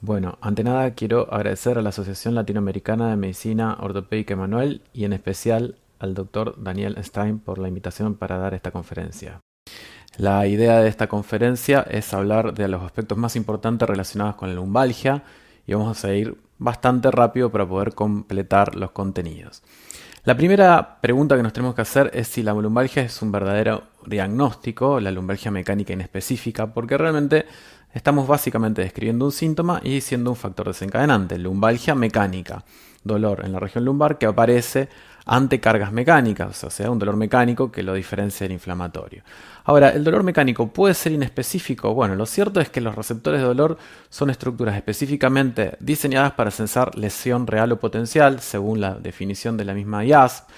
Bueno, ante nada quiero agradecer a la Asociación Latinoamericana de Medicina Ortopédica Emanuel y en especial al doctor Daniel Stein por la invitación para dar esta conferencia. La idea de esta conferencia es hablar de los aspectos más importantes relacionados con la lumbalgia y vamos a ir bastante rápido para poder completar los contenidos. La primera pregunta que nos tenemos que hacer es si la lumbalgia es un verdadero diagnóstico, la lumbalgia mecánica inespecífica, porque realmente estamos básicamente describiendo un síntoma y siendo un factor desencadenante, lumbalgia mecánica, dolor en la región lumbar que aparece ante cargas mecánicas, o sea, un dolor mecánico que lo diferencia del inflamatorio. Ahora, ¿el dolor mecánico puede ser inespecífico? Bueno, lo cierto es que los receptores de dolor son estructuras específicamente diseñadas para sensar lesión real o potencial, según la definición de la misma IASP.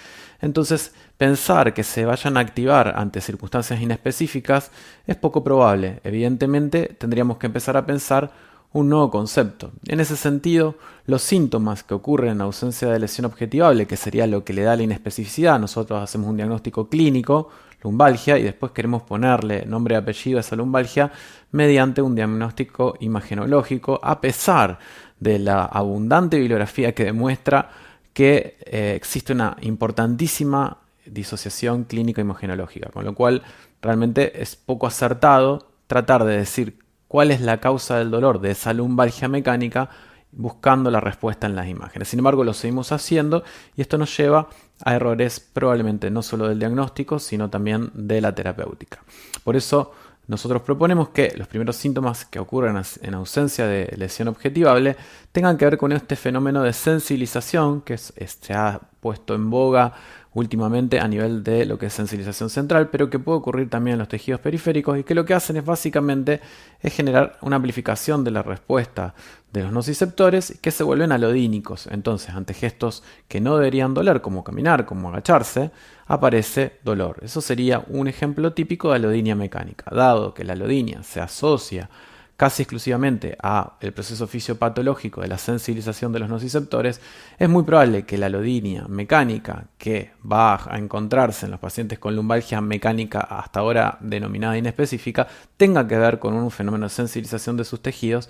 Entonces, pensar que se vayan a activar ante circunstancias inespecíficas es poco probable. Evidentemente, tendríamos que empezar a pensar un nuevo concepto. En ese sentido, los síntomas que ocurren en ausencia de lesión objetivable, que sería lo que le da la inespecificidad, nosotros hacemos un diagnóstico clínico, lumbalgia, y después queremos ponerle nombre y apellido a esa lumbalgia mediante un diagnóstico imagenológico, a pesar de la abundante bibliografía que demuestra que existe una importantísima disociación clínica imagenológica, con lo cual realmente es poco acertado tratar de decir cuál es la causa del dolor de esa lumbalgia mecánica buscando la respuesta en las imágenes. Sin embargo, lo seguimos haciendo y esto nos lleva a errores probablemente no solo del diagnóstico, sino también de la terapéutica. Por eso, nosotros proponemos que los primeros síntomas que ocurren en ausencia de lesión objetivable tengan que ver con este fenómeno de sensibilización que se ha puesto en boga últimamente a nivel de lo que es sensibilización central, pero que puede ocurrir también en los tejidos periféricos y que lo que hacen es básicamente generar una amplificación de la respuesta de los nociceptores que se vuelven alodínicos. Entonces, ante gestos que no deberían doler, como caminar, como agacharse, aparece dolor. Eso sería un ejemplo típico de alodinia mecánica. Dado que la alodinia se asocia casi exclusivamente a el proceso fisiopatológico de la sensibilización de los nociceptores, es muy probable que la alodinia mecánica que va a encontrarse en los pacientes con lumbalgia mecánica hasta ahora denominada inespecífica tenga que ver con un fenómeno de sensibilización de sus tejidos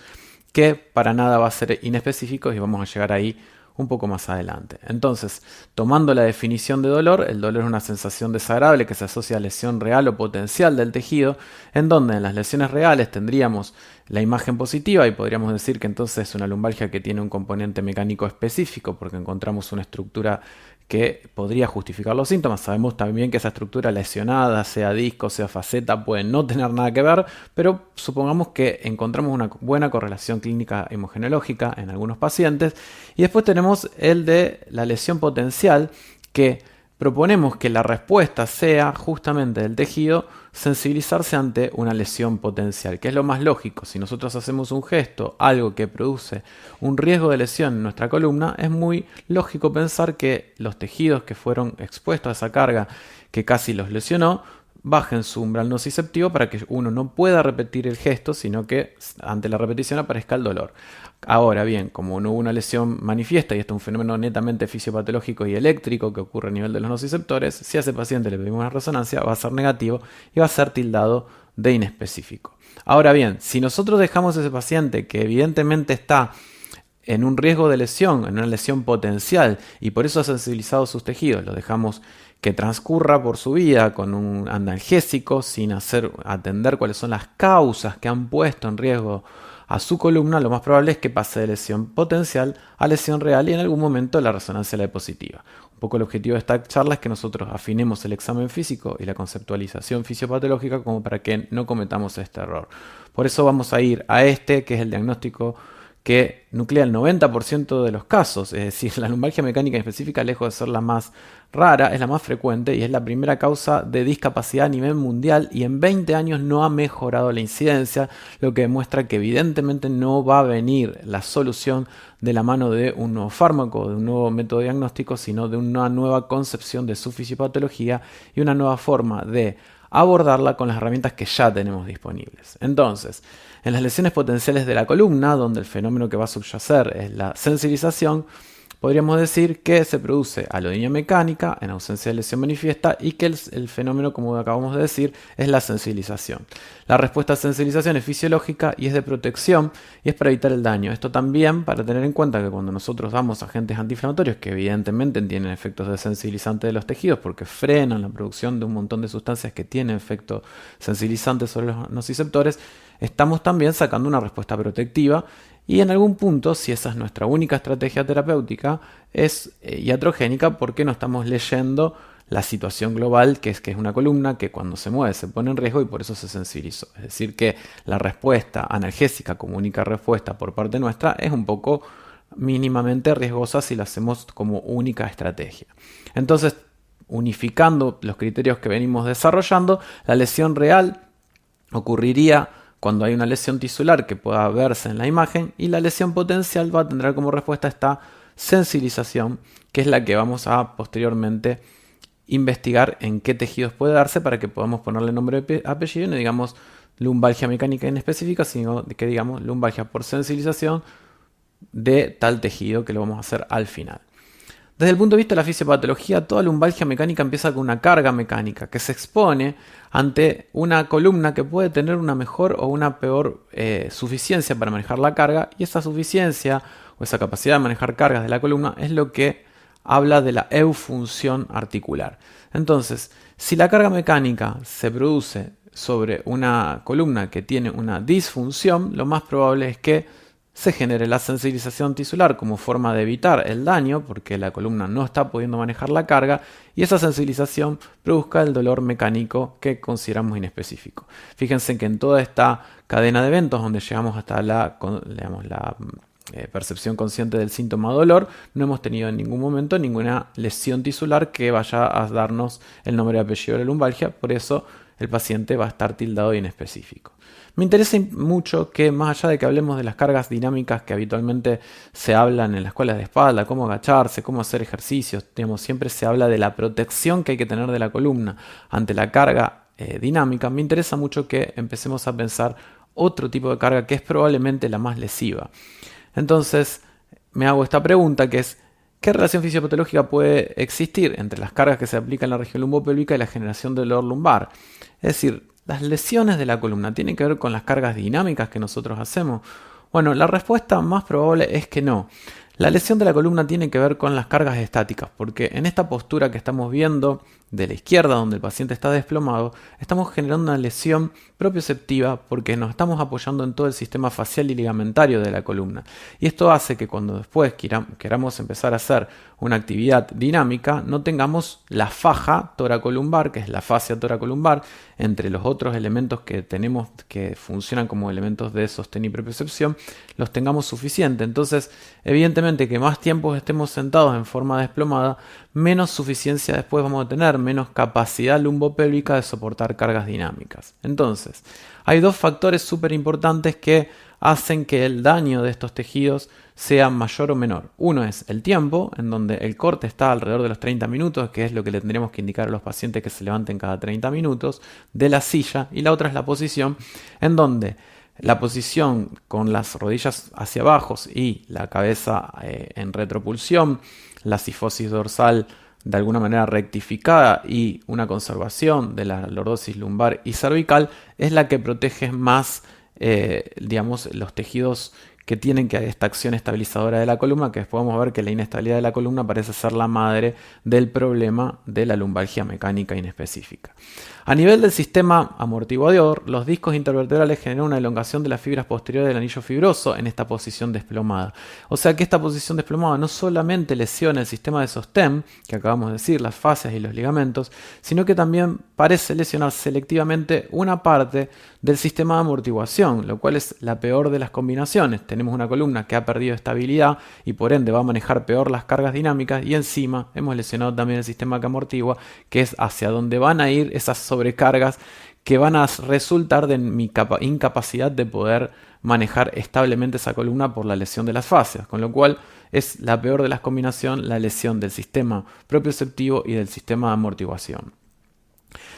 que para nada va a ser inespecífico y vamos a llegar ahí un poco más adelante. Entonces, tomando la definición de dolor, el dolor es una sensación desagradable que se asocia a lesión real o potencial del tejido, en donde en las lesiones reales tendríamos la imagen positiva y podríamos decir que entonces es una lumbalgia que tiene un componente mecánico específico porque encontramos una estructura que podría justificar los síntomas. Sabemos también que esa estructura lesionada, sea disco, sea faceta, puede no tener nada que ver, pero supongamos que encontramos una buena correlación clínica hemogenológica en algunos pacientes. Y después tenemos el de la lesión potencial, que proponemos que la respuesta sea justamente del tejido sensibilizarse ante una lesión potencial, que es lo más lógico. Si nosotros hacemos un gesto, algo que produce un riesgo de lesión en nuestra columna, es muy lógico pensar que los tejidos que fueron expuestos a esa carga que casi los lesionó, bajen su umbral nociceptivo para que uno no pueda repetir el gesto, sino que ante la repetición aparezca el dolor. Ahora bien, como no hubo una lesión manifiesta y esto es un fenómeno netamente fisiopatológico y eléctrico que ocurre a nivel de los nociceptores, si a ese paciente le pedimos una resonancia va a ser negativo y va a ser tildado de inespecífico. Ahora bien, si nosotros dejamos a ese paciente que evidentemente está en un riesgo de lesión, en una lesión potencial y por eso ha sensibilizado sus tejidos, lo dejamos que transcurra por su vida con un analgésico sin atender cuáles son las causas que han puesto en riesgo a su columna, lo más probable es que pase de lesión potencial a lesión real y en algún momento la resonancia la dé positiva. Un poco el objetivo de esta charla es que nosotros afinemos el examen físico y la conceptualización fisiopatológica como para que no cometamos este error. Por eso vamos a ir a este, que es el diagnóstico que nuclea el 90% de los casos, es decir, la lumbalgia mecánica específica, lejos de ser la más rara, es la más frecuente y es la primera causa de discapacidad a nivel mundial y en 20 años no ha mejorado la incidencia, lo que demuestra que evidentemente no va a venir la solución de la mano de un nuevo fármaco, de un nuevo método diagnóstico, sino de una nueva concepción de su fisiopatología y una nueva forma de abordarla con las herramientas que ya tenemos disponibles. Entonces, en las lesiones potenciales de la columna, donde el fenómeno que va a subyacer es la sensibilización, podríamos decir que se produce alodinia mecánica en ausencia de lesión manifiesta y que el fenómeno, como acabamos de decir, es la sensibilización. La respuesta a sensibilización es fisiológica y es de protección y es para evitar el daño. Esto también para tener en cuenta que cuando nosotros damos agentes antiinflamatorios, que evidentemente tienen efectos de sensibilizante de los tejidos porque frenan la producción de un montón de sustancias que tienen efecto sensibilizante sobre los nociceptores, estamos también sacando una respuesta protectiva. Y en algún punto, si esa es nuestra única estrategia terapéutica, es iatrogénica porque no estamos leyendo la situación global, que es una columna que cuando se mueve se pone en riesgo y por eso se sensibilizó. Es decir, que la respuesta analgésica como única respuesta por parte nuestra es un poco mínimamente riesgosa si la hacemos como única estrategia. Entonces, unificando los criterios que venimos desarrollando, la lesión real ocurriría cuando hay una lesión tisular que pueda verse en la imagen, y la lesión potencial va a tener como respuesta esta sensibilización, que es la que vamos a posteriormente investigar en qué tejidos puede darse para que podamos ponerle nombre y apellido y no digamos lumbalgia mecánica inespecífica, sino que digamos lumbalgia por sensibilización de tal tejido, que lo vamos a hacer al final. Desde el punto de vista de la fisiopatología, toda lumbalgia mecánica empieza con una carga mecánica que se expone ante una columna que puede tener una mejor o una peor suficiencia para manejar la carga, y esa suficiencia o esa capacidad de manejar cargas de la columna es lo que habla de la eufunción articular. Entonces, si la carga mecánica se produce sobre una columna que tiene una disfunción, lo más probable es que se genere la sensibilización tisular como forma de evitar el daño, porque la columna no está pudiendo manejar la carga, y esa sensibilización produzca el dolor mecánico que consideramos inespecífico. Fíjense que en toda esta cadena de eventos donde llegamos hasta la percepción consciente del síntoma dolor, no hemos tenido en ningún momento ninguna lesión tisular que vaya a darnos el nombre y apellido de la lumbalgia, por eso el paciente va a estar tildado de inespecífico. Me interesa mucho que, más allá de que hablemos de las cargas dinámicas que habitualmente se hablan en las escuelas de espalda, cómo agacharse, cómo hacer ejercicios, siempre se habla de la protección que hay que tener de la columna ante la carga dinámica, me interesa mucho que empecemos a pensar otro tipo de carga que es probablemente la más lesiva. Entonces, me hago esta pregunta, que es: ¿qué relación fisiopatológica puede existir entre las cargas que se aplican en la región lumbopélvica y la generación de dolor lumbar? Es decir, ¿las lesiones de la columna tienen que ver con las cargas dinámicas que nosotros hacemos? Bueno, la respuesta más probable es que no. La lesión de la columna tiene que ver con las cargas estáticas, porque en esta postura que estamos viendo de la izquierda, donde el paciente está desplomado, estamos generando una lesión propioceptiva porque nos estamos apoyando en todo el sistema facial y ligamentario de la columna. Y esto hace que cuando después queramos empezar a hacer una actividad dinámica, no tengamos la faja toracolumbar, que es la fascia toracolumbar, entre los otros elementos que tenemos que funcionan como elementos de sostén y propiocepción, los tengamos suficiente. Entonces, evidentemente que más tiempo estemos sentados en forma desplomada, menos suficiencia después vamos a tener, menos capacidad lumbopélvica de soportar cargas dinámicas. Entonces, hay dos factores súper importantes que hacen que el daño de estos tejidos sea mayor o menor. Uno es el tiempo, en donde el corte está alrededor de los 30 minutos, que es lo que le tendremos que indicar a los pacientes que se levanten cada 30 minutos de la silla, y la otra es la posición, en donde la posición con las rodillas hacia abajo y la cabeza en retropulsión, la cifosis dorsal de alguna manera rectificada y una conservación de la lordosis lumbar y cervical es la que protege más los tejidos que tienen esta acción estabilizadora de la columna, que después vamos a ver que la inestabilidad de la columna parece ser la madre del problema de la lumbalgia mecánica inespecífica. A nivel del sistema amortiguador, los discos intervertebrales generan una elongación de las fibras posteriores del anillo fibroso en esta posición desplomada. O sea que esta posición desplomada no solamente lesiona el sistema de sostén, que acabamos de decir, las fascias y los ligamentos, sino que también parece lesionar selectivamente una parte del sistema de amortiguación, lo cual es la peor de las combinaciones. Tenemos una columna que ha perdido estabilidad y por ende va a manejar peor las cargas dinámicas, y encima hemos lesionado también el sistema que amortigua, que es hacia donde van a ir esas sobrecargas que van a resultar de mi incapacidad de poder manejar establemente esa columna por la lesión de las fascias, con lo cual es la peor de las combinaciones, la lesión del sistema propioceptivo y del sistema de amortiguación.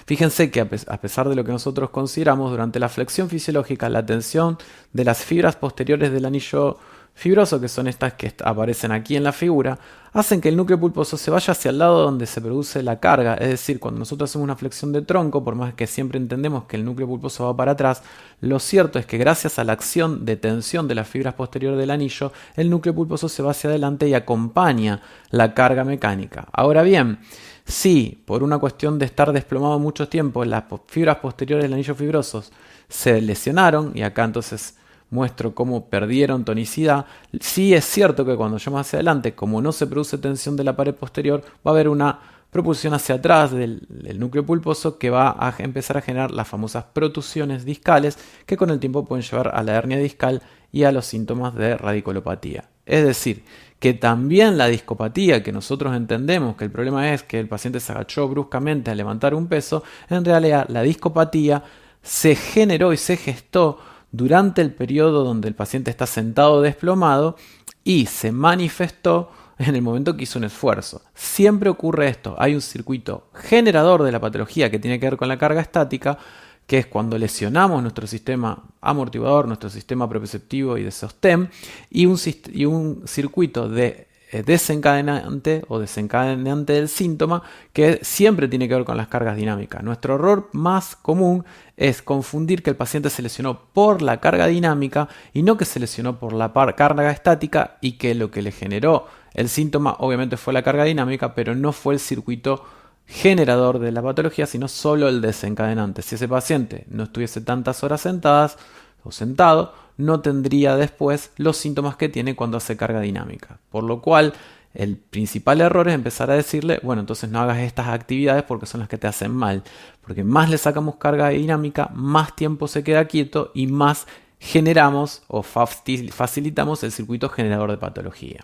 Fíjense que a pesar de lo que nosotros consideramos, durante la flexión fisiológica, la tensión de las fibras posteriores del anillo fibroso, que son estas que aparecen aquí en la figura, hacen que el núcleo pulposo se vaya hacia el lado donde se produce la carga. Es decir, cuando nosotros hacemos una flexión de tronco, por más que siempre entendemos que el núcleo pulposo va para atrás, lo cierto es que gracias a la acción de tensión de las fibras posteriores del anillo, el núcleo pulposo se va hacia adelante y acompaña la carga mecánica. Ahora bien, si por una cuestión de estar desplomado mucho tiempo las fibras posteriores del anillo fibrosos se lesionaron, y acá entonces muestro cómo perdieron tonicidad, sí es cierto que cuando yo más hacia adelante, como no se produce tensión de la pared posterior, va a haber una propulsión hacia atrás del núcleo pulposo que va a empezar a generar las famosas protusiones discales que con el tiempo pueden llevar a la hernia discal y a los síntomas de radiculopatía. Es decir, que también la discopatía, que nosotros entendemos que el problema es que el paciente se agachó bruscamente a levantar un peso, en realidad la discopatía se generó y se gestó durante el periodo donde el paciente está sentado desplomado y se manifestó en el momento que hizo un esfuerzo. Siempre ocurre esto, hay un circuito generador de la patología que tiene que ver con la carga estática, que es cuando lesionamos nuestro sistema amortiguador, nuestro sistema propioceptivo y de sostén, y un circuito de desencadenante o desencadenante del síntoma que siempre tiene que ver con las cargas dinámicas. Nuestro error más común es confundir que el paciente se lesionó por la carga dinámica y no que se lesionó por la carga estática, y que lo que le generó el síntoma obviamente fue la carga dinámica, pero no fue el circuito generador de la patología, sino solo el desencadenante. Si ese paciente no estuviese tantas horas sentadas o sentado, no tendría después los síntomas que tiene cuando hace carga dinámica. Por lo cual, el principal error es empezar a decirle, bueno, entonces no hagas estas actividades porque son las que te hacen mal. Porque más le sacamos carga dinámica, más tiempo se queda quieto y más generamos o facilitamos el circuito generador de patología.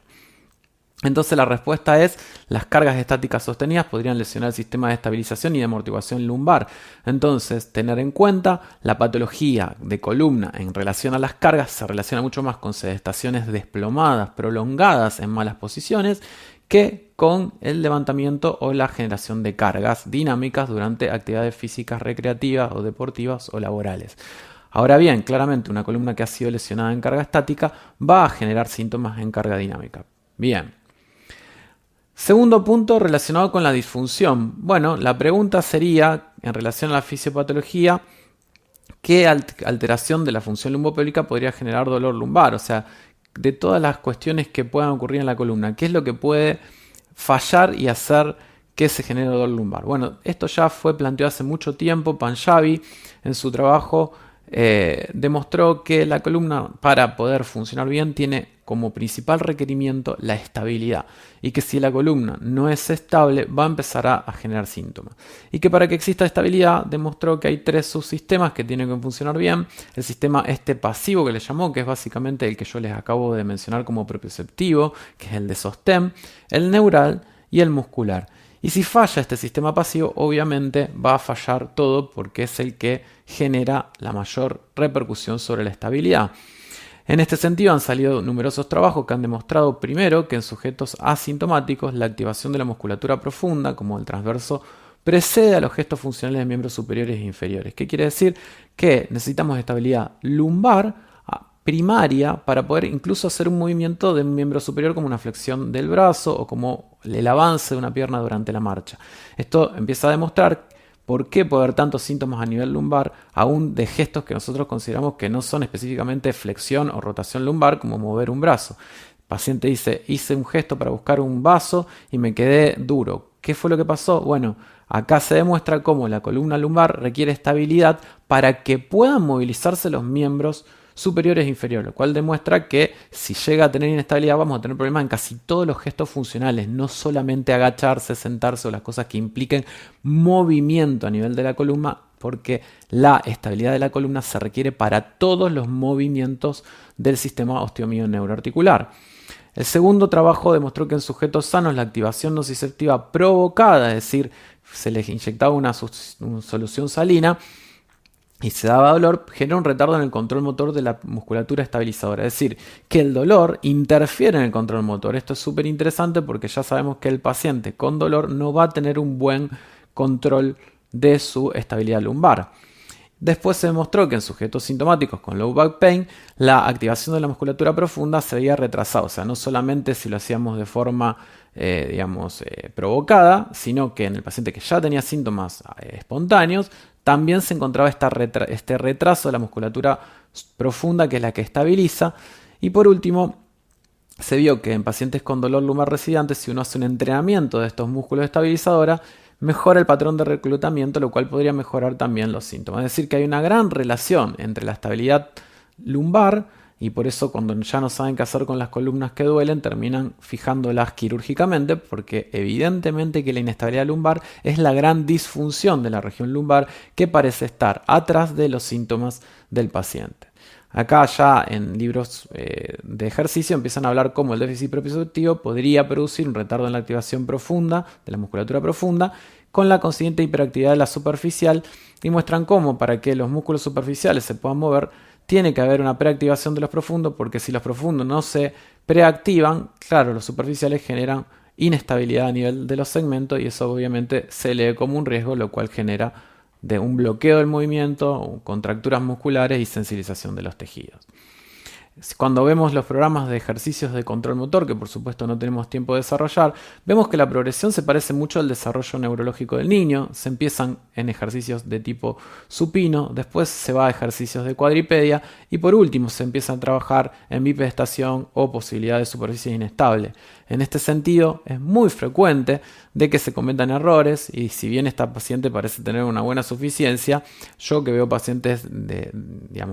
Entonces la respuesta es: las cargas estáticas sostenidas podrían lesionar el sistema de estabilización y de amortiguación lumbar. Entonces, tener en cuenta la patología de columna en relación a las cargas se relaciona mucho más con sedestaciones desplomadas, prolongadas en malas posiciones, que con el levantamiento o la generación de cargas dinámicas durante actividades físicas recreativas o deportivas o laborales. Ahora bien, claramente una columna que ha sido lesionada en carga estática va a generar síntomas en carga dinámica. Bien. Segundo punto relacionado con la disfunción. Bueno, la pregunta sería, en relación a la fisiopatología, ¿qué alteración de la función lumbopélvica podría generar dolor lumbar? O sea, de todas las cuestiones que puedan ocurrir en la columna, ¿qué es lo que puede fallar y hacer que se genere dolor lumbar? Bueno, esto ya fue planteado hace mucho tiempo. Panjabi, en su trabajo, demostró que la columna, para poder funcionar bien, tiene como principal requerimiento la estabilidad, y que si la columna no es estable va a empezar a generar síntomas, y que para que exista estabilidad demostró que hay tres subsistemas que tienen que funcionar bien: el sistema pasivo, que le llamó, que es básicamente el que yo les acabo de mencionar como propioceptivo, que es el de sostén, el neural y el muscular. Y si falla este sistema pasivo, obviamente va a fallar todo, porque es el que genera la mayor repercusión sobre la estabilidad. En este sentido han salido numerosos trabajos que han demostrado, primero, que en sujetos asintomáticos la activación de la musculatura profunda, como el transverso, precede a los gestos funcionales de miembros superiores e inferiores. ¿Qué quiere decir? Que necesitamos estabilidad lumbar primaria para poder incluso hacer un movimiento de un miembro superior, como una flexión del brazo o como el avance de una pierna durante la marcha. Esto empieza a demostrar por qué puede haber tantos síntomas a nivel lumbar, aún de gestos que nosotros consideramos que no son específicamente flexión o rotación lumbar, como mover un brazo. El paciente dice: hice un gesto para buscar un vaso y me quedé duro. ¿Qué fue lo que pasó? Bueno, acá se demuestra cómo la columna lumbar requiere estabilidad para que puedan movilizarse los miembros superiores e inferiores, lo cual demuestra que si llega a tener inestabilidad vamos a tener problemas en casi todos los gestos funcionales, no solamente agacharse, sentarse o las cosas que impliquen movimiento a nivel de la columna, porque la estabilidad de la columna se requiere para todos los movimientos del sistema osteomio neuroarticular. El segundo trabajo demostró que en sujetos sanos la activación nociceptiva provocada, es decir, se les inyectaba una solución salina y se daba dolor, genera un retardo en el control motor de la musculatura estabilizadora. Es decir, que el dolor interfiere en el control motor. Esto es súper interesante porque ya sabemos que el paciente con dolor no va a tener un buen control de su estabilidad lumbar. Después se demostró que en sujetos sintomáticos con low back pain, la activación de la musculatura profunda se veía retrasada. O sea, no solamente si lo hacíamos de forma, provocada, sino que en el paciente que ya tenía síntomas espontáneos, también se encontraba este retraso de la musculatura profunda, que es la que estabiliza. Y por último, se vio que en pacientes con dolor lumbar recidente, si uno hace un entrenamiento de estos músculos estabilizadora, mejora el patrón de reclutamiento, lo cual podría mejorar también los síntomas. Es decir, que hay una gran relación entre la estabilidad lumbar y por eso cuando ya no saben qué hacer con las columnas que duelen, terminan fijándolas quirúrgicamente, porque evidentemente que la inestabilidad lumbar es la gran disfunción de la región lumbar que parece estar atrás de los síntomas del paciente. Acá ya en libros de ejercicio empiezan a hablar cómo el déficit proprioceptivo podría producir un retardo en la activación profunda de la musculatura profunda con la consiguiente hiperactividad de la superficial, y muestran cómo para que los músculos superficiales se puedan mover tiene que haber una preactivación de los profundos, porque si los profundos no se preactivan, claro, los superficiales generan inestabilidad a nivel de los segmentos y eso obviamente se lee como un riesgo, lo cual genera de un bloqueo del movimiento, contracturas musculares y sensibilización de los tejidos. Cuando vemos los programas de ejercicios de control motor, que por supuesto no tenemos tiempo de desarrollar, vemos que la progresión se parece mucho al desarrollo neurológico del niño. Se empiezan en ejercicios de tipo supino, después se va a ejercicios de cuadripedia y por último se empieza a trabajar en bipedestación o posibilidad de superficie inestable. En este sentido, es muy frecuente de que se cometan errores y si bien esta paciente parece tener una buena suficiencia, yo que veo pacientes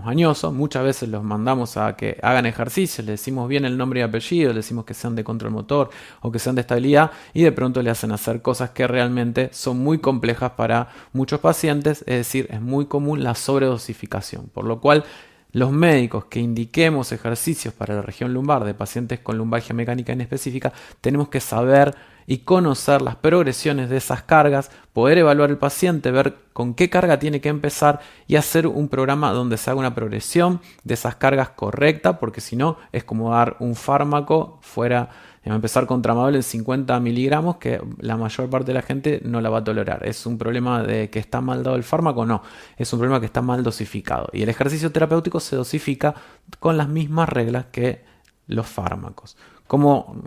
añosos, muchas veces los mandamos a que hagan ejercicios, les decimos bien el nombre y apellido, les decimos que sean de control motor o que sean de estabilidad y de pronto le hacen hacer cosas que realmente son muy complejas para muchos pacientes, es decir, es muy común la sobredosificación, por lo cual los médicos que indiquemos ejercicios para la región lumbar de pacientes con lumbalgia mecánica inespecífica, tenemos que saber y conocer las progresiones de esas cargas, poder evaluar el paciente, ver con qué carga tiene que empezar y hacer un programa donde se haga una progresión de esas cargas correcta, porque si no es como dar un fármaco fuera, empezar con tramadol en 50 miligramos, que la mayor parte de la gente no la va a tolerar. ¿Es un problema de que está mal dado el fármaco? No, es un problema que está mal dosificado. Y el ejercicio terapéutico se dosifica con las mismas reglas que los fármacos. Como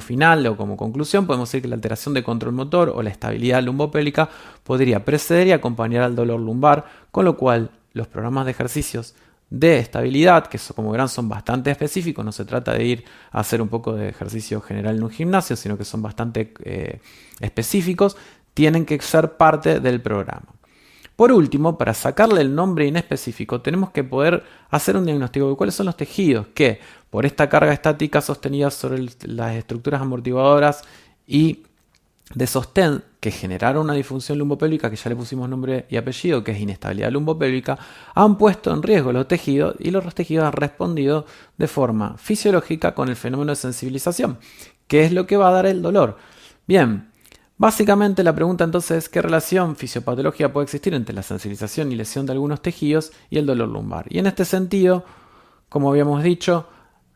final o como conclusión, podemos decir que la alteración de control motor o la estabilidad lumbopélvica podría preceder y acompañar al dolor lumbar, con lo cual los programas de ejercicios de estabilidad, que como verán son bastante específicos, no se trata de ir a hacer un poco de ejercicio general en un gimnasio, sino que son bastante específicos, tienen que ser parte del programa. Por último, para sacarle el nombre inespecífico, tenemos que poder hacer un diagnóstico de cuáles son los tejidos que, por esta carga estática sostenida sobre las estructuras amortiguadoras y de sostén que generaron una disfunción lumbopélvica, que ya le pusimos nombre y apellido, que es inestabilidad lumbopélvica, han puesto en riesgo los tejidos y los tejidos han respondido de forma fisiológica con el fenómeno de sensibilización, que es lo que va a dar el dolor. Bien, básicamente la pregunta entonces es ¿qué relación fisiopatológica puede existir entre la sensibilización y lesión de algunos tejidos y el dolor lumbar? Y en este sentido, como habíamos dicho,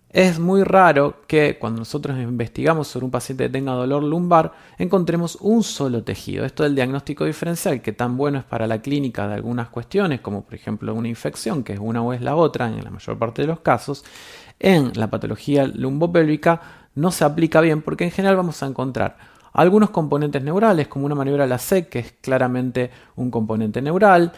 es muy raro que cuando nosotros investigamos sobre un paciente que tenga dolor lumbar, encontremos un solo tejido. Esto del diagnóstico diferencial, que tan bueno es para la clínica de algunas cuestiones, como por ejemplo una infección, que es una o es la otra en la mayor parte de los casos, en la patología lumbopélvica no se aplica bien porque en general vamos a encontrar algunos componentes neurales, como una maniobra LASEK, que es claramente un componente neural.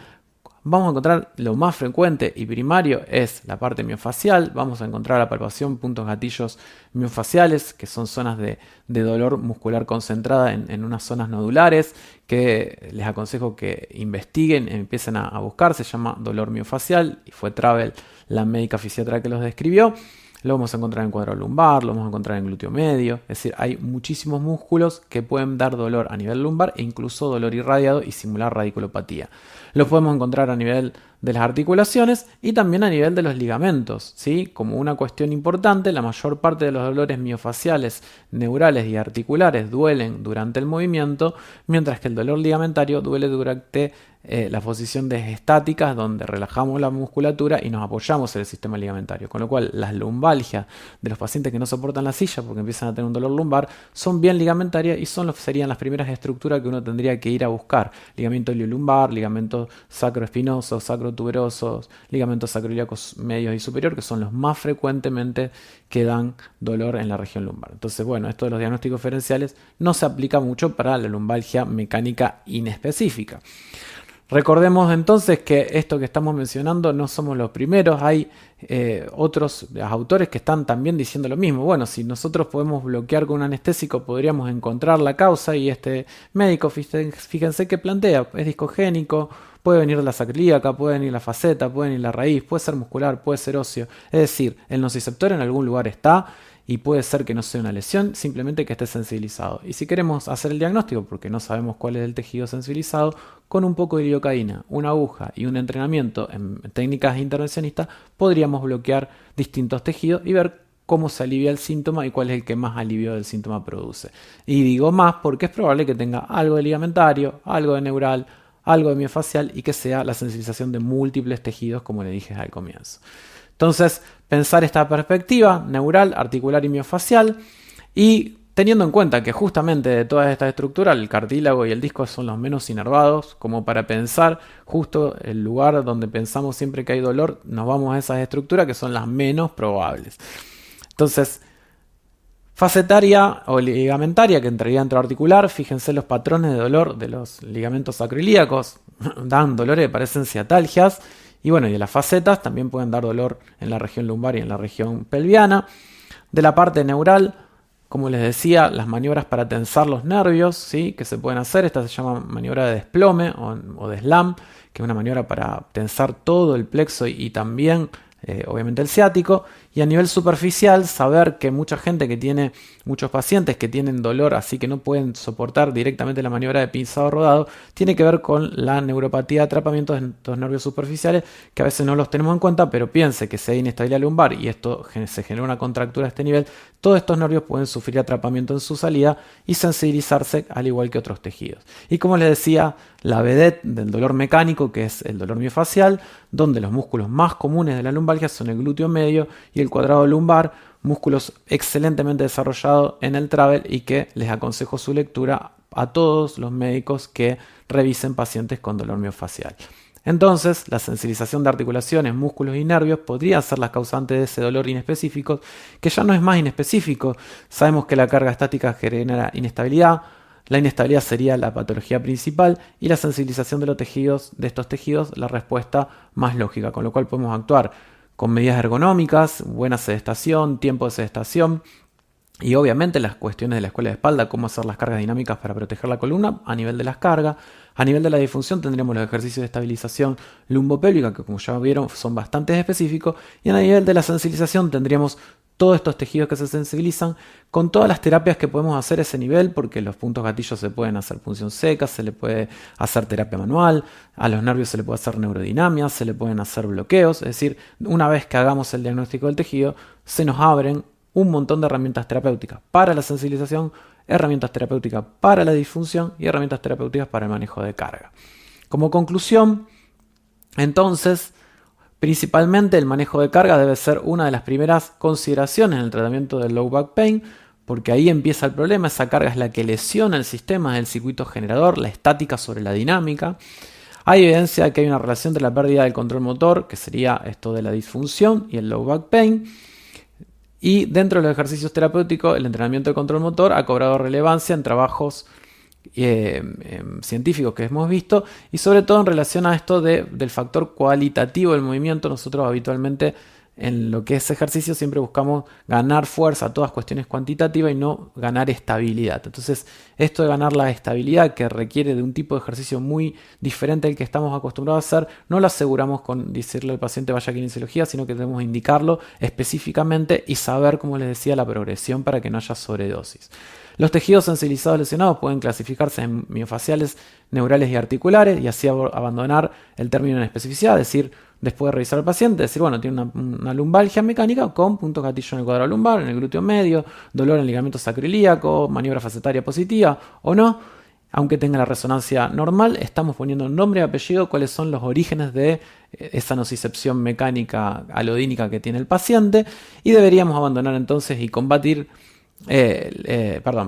Vamos a encontrar lo más frecuente y primario es la parte miofacial. Vamos a encontrar la palpación, puntos gatillos miofaciales, que son zonas de dolor muscular concentrada en unas zonas nodulares, que les aconsejo que investiguen, empiecen a buscar. Se llama dolor miofacial y fue Travel la médica fisiatra que los describió. Lo vamos a encontrar en cuadro lumbar, lo vamos a encontrar en glúteo medio. Es decir, hay muchísimos músculos que pueden dar dolor a nivel lumbar e incluso dolor irradiado y simular radiculopatía. Lo podemos encontrar a nivel de las articulaciones y también a nivel de los ligamentos, ¿sí? Como una cuestión importante, la mayor parte de los dolores miofaciales, neurales y articulares duelen durante el movimiento, mientras que el dolor ligamentario duele durante las posiciones estáticas, donde relajamos la musculatura y nos apoyamos en el sistema ligamentario. Con lo cual, las lumbalgias de los pacientes que no soportan la silla porque empiezan a tener un dolor lumbar son bien ligamentarias y serían las primeras estructuras que uno tendría que ir a buscar. Ligamento iliolumbar, ligamentos sacroespinosos, sacrotuberosos, ligamentos sacroiliacos medios y superior, que son los más frecuentemente que dan dolor en la región lumbar. Entonces, bueno, esto de los diagnósticos diferenciales no se aplica mucho para la lumbalgia mecánica inespecífica. Recordemos entonces que esto que estamos mencionando no somos los primeros, hay otros autores que están también diciendo lo mismo. Bueno, si nosotros podemos bloquear con un anestésico, podríamos encontrar la causa, y este médico, fíjense que plantea, es discogénico, puede venir de la sacroiliaca, puede venir la faceta, puede venir la raíz, puede ser muscular, puede ser óseo, es decir, el nociceptor en algún lugar está, y puede ser que no sea una lesión, simplemente que esté sensibilizado. Y si queremos hacer el diagnóstico, porque no sabemos cuál es el tejido sensibilizado, con un poco de lidocaína, una aguja y un entrenamiento en técnicas intervencionistas, podríamos bloquear distintos tejidos y ver cómo se alivia el síntoma y cuál es el que más alivio del síntoma produce. Y digo más porque es probable que tenga algo de ligamentario, algo de neural, algo de miofacial y que sea la sensibilización de múltiples tejidos, como le dije al comienzo. Entonces, pensar esta perspectiva neural, articular y miofacial, y teniendo en cuenta que justamente de todas estas estructuras el cartílago y el disco son los menos inervados, como para pensar justo el lugar donde pensamos siempre que hay dolor, nos vamos a esas estructuras que son las menos probables. Entonces, facetaria o ligamentaria, que entraría dentro articular, fíjense los patrones de dolor de los ligamentos sacroiliacos, dan dolores que parecen ciatalgias. Y bueno, y de las facetas también pueden dar dolor en la región lumbar y en la región pelviana. De la parte neural, como les decía, las maniobras para tensar los nervios, ¿sí?, que se pueden hacer. Esta se llama maniobra de desplome o de slam, que es una maniobra para tensar todo el plexo y también, obviamente, el ciático. Y a nivel superficial, saber que muchos pacientes que tienen dolor, así que no pueden soportar directamente la maniobra de pinzado rodado, tiene que ver con la neuropatía de atrapamiento de estos nervios superficiales, que a veces no los tenemos en cuenta, pero piense que si hay inestabilidad lumbar y esto se genera una contractura a este nivel, todos estos nervios pueden sufrir atrapamiento en su salida y sensibilizarse al igual que otros tejidos. Y como les decía, la vedette del dolor mecánico, que es el dolor miofacial, donde los músculos más comunes de la lumbalgia son el glúteo medio y el cuadrado lumbar, músculos excelentemente desarrollados en el travel y que les aconsejo su lectura a todos los médicos que revisen pacientes con dolor miofacial. Entonces, la sensibilización de articulaciones, músculos y nervios podría ser la causante de ese dolor inespecífico, que ya no es más inespecífico. Sabemos que la carga estática genera inestabilidad, la inestabilidad sería la patología principal y la sensibilización de estos tejidos la respuesta más lógica, con lo cual podemos actuar con medidas ergonómicas, buena sedestación, tiempo de sedestación y obviamente las cuestiones de la escuela de espalda, cómo hacer las cargas dinámicas para proteger la columna a nivel de las cargas. A nivel de la disfunción tendríamos los ejercicios de estabilización lumbopélvica, que como ya vieron son bastante específicos, y a nivel de la sensibilización tendríamos todos estos tejidos que se sensibilizan con todas las terapias que podemos hacer a ese nivel, porque los puntos gatillos se pueden hacer punción seca, se le puede hacer terapia manual, a los nervios se le puede hacer neurodinamia, se le pueden hacer bloqueos, es decir, una vez que hagamos el diagnóstico del tejido, se nos abren un montón de herramientas terapéuticas para la sensibilización, herramientas terapéuticas para la disfunción y herramientas terapéuticas para el manejo de carga. Como conclusión, entonces, principalmente el manejo de carga debe ser una de las primeras consideraciones en el tratamiento del low back pain, porque ahí empieza el problema. Esa carga es la que lesiona el sistema del circuito generador, la estática sobre la dinámica. Hay evidencia de que hay una relación entre la pérdida del control motor, que sería esto de la disfunción, y el low back pain. Y dentro de los ejercicios terapéuticos, el entrenamiento de control motor ha cobrado relevancia en trabajos científicos que hemos visto, y sobre todo en relación a esto del factor cualitativo del movimiento. Nosotros habitualmente en lo que es ejercicio siempre buscamos ganar fuerza, todas cuestiones cuantitativas y no ganar estabilidad. Entonces, esto de ganar la estabilidad que requiere de un tipo de ejercicio muy diferente al que estamos acostumbrados a hacer, no lo aseguramos con decirle al paciente vaya a kinesiología, sino que debemos indicarlo específicamente y saber, como les decía, la progresión para que no haya sobredosis. Los tejidos sensibilizados lesionados pueden clasificarse en miofaciales, neurales y articulares y así abandonar el término en especificidad, es decir, después de revisar al paciente, decir, bueno, tiene una lumbalgia mecánica con puntos gatillo en el cuadro lumbar, en el glúteo medio, dolor en el ligamento sacroilíaco, maniobra facetaria positiva o no. Aunque tenga la resonancia normal, estamos poniendo nombre y apellido, cuáles son los orígenes de esa nocicepción mecánica alodínica que tiene el paciente y deberíamos abandonar entonces y combatir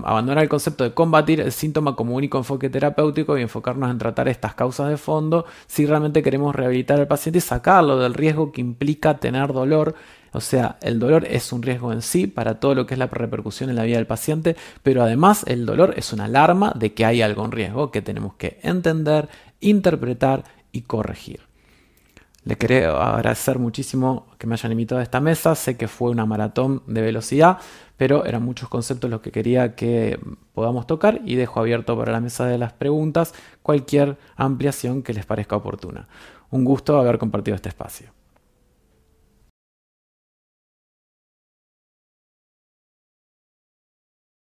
abandonar el concepto de combatir el síntoma como único enfoque terapéutico y enfocarnos en tratar estas causas de fondo si realmente queremos rehabilitar al paciente y sacarlo del riesgo que implica tener dolor. O sea, el dolor es un riesgo en sí para todo lo que es la repercusión en la vida del paciente, pero además el dolor es una alarma de que hay algo en riesgo que tenemos que entender, interpretar y corregir. Les quiero agradecer muchísimo que me hayan invitado a esta mesa. Sé que fue una maratón de velocidad, pero eran muchos conceptos los que quería que podamos tocar y dejo abierto para la mesa de las preguntas cualquier ampliación que les parezca oportuna. Un gusto haber compartido este espacio.